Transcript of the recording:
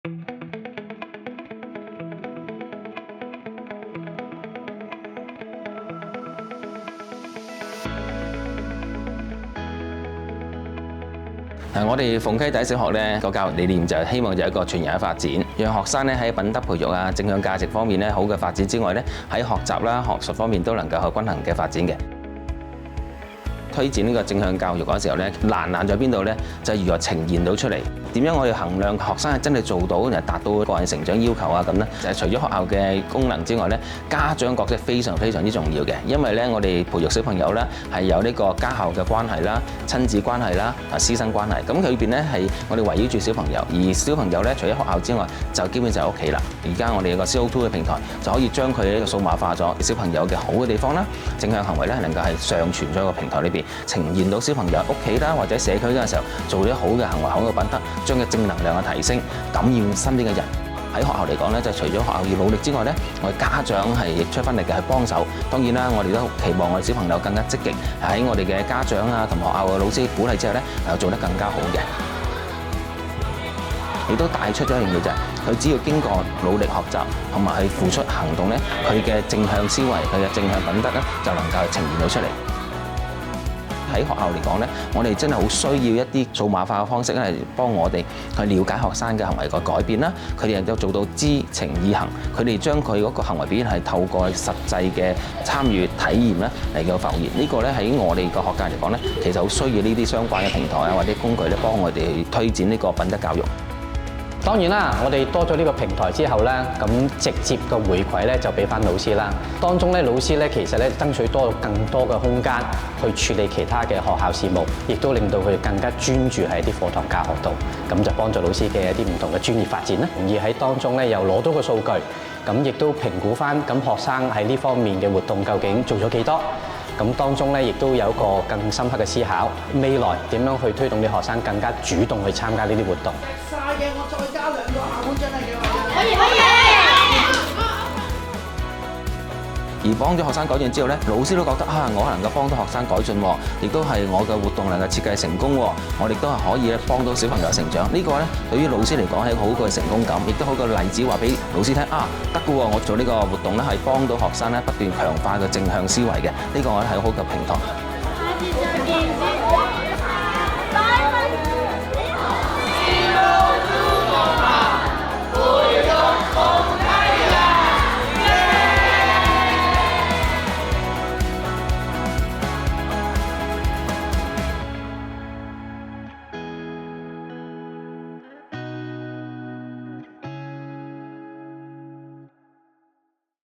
我哋鳳溪第一小學咧個教育理念就係希望有一個全人嘅發展，讓學生咧喺品德培育啊、正向價值方面咧好嘅發展之外咧，喺學習啦、學術方面都能夠去均衡嘅發展嘅。推展呢個正向教育嗰時候咧，難在邊度咧？就係如何呈現到出嚟。點樣我哋衡量學生係真係做到，又達到個人成長要求啊咁咧？就係除咗學校嘅功能之外咧，家長角色非常之重要嘅。因為咧，我哋培育小朋友咧係有呢個家校嘅關係啦、親子關係啦、師生關係。咁佢裏邊咧係我哋圍繞住小朋友，而小朋友咧除咗學校之外，就基本上係屋企啦。而家我哋有個 CO2 嘅平台，就可以將佢呢個數碼化咗小朋友嘅好嘅地方啦、正向行為咧，能夠係上傳咗個平台裏邊，呈現到小朋友屋企啦或者社區嗰陣時候做啲好嘅行為、好嘅品德。將嘅正能量嘅提升，感染身邊嘅人。喺學校嚟講咧，就除咗學校要努力之外咧，我哋家長係亦出分力嘅去幫手。當然啦，我哋都期望我哋小朋友更加積極，喺我哋嘅家長啊同學校嘅老師鼓勵之後咧，做得更加好嘅。亦都帶出咗一樣嘢就係，佢只要經過努力學習同埋去付出行動咧，佢嘅正向思維、佢嘅正向品德咧，就能夠呈現到出嚟。喺學校嚟講咧，我哋真係好需要一啲數碼化嘅方式咧，係幫我哋去了解學生嘅行為個改變啦。佢哋能夠做到知情意行，佢哋將佢嗰個行為表現係透過實際嘅參與體驗咧嚟到浮現。呢個咧喺我哋個學界嚟講咧，其實好需要呢啲相關嘅平台啊或者工具咧，幫我哋去推展呢個品德教育。當然啦，我哋多咗呢個平台之後咧，咁直接嘅回饋咧就俾翻老師啦。當中咧，老師咧其實咧爭取多更多嘅空間去處理其他嘅學校事務，亦都令到佢哋更加專注喺啲課堂教學度，咁就幫助老師嘅一啲唔同嘅專業發展啦。而喺當中咧又攞到個數據，咁亦都評估翻咁學生喺呢方面嘅活動究竟做咗幾多。咁當中咧，亦都有一個更深刻嘅思考，未來點樣去推動啲學生更加主動去參加呢啲活動。晒嘅，我再加2個下碗真係幾好。可以。而幫咗學生改進之後咧，老師都覺得我能夠幫到學生改進，亦都係我嘅活動能夠設計成功，我哋都係可以咧幫到小朋友成長。呢個咧對於老師嚟講係一個好嘅成功感，亦都好個例子話俾老師聽得㗎喎！我做呢個活動咧係幫到學生咧不斷強化個正向思維嘅，呢個我覺得係好嘅平台。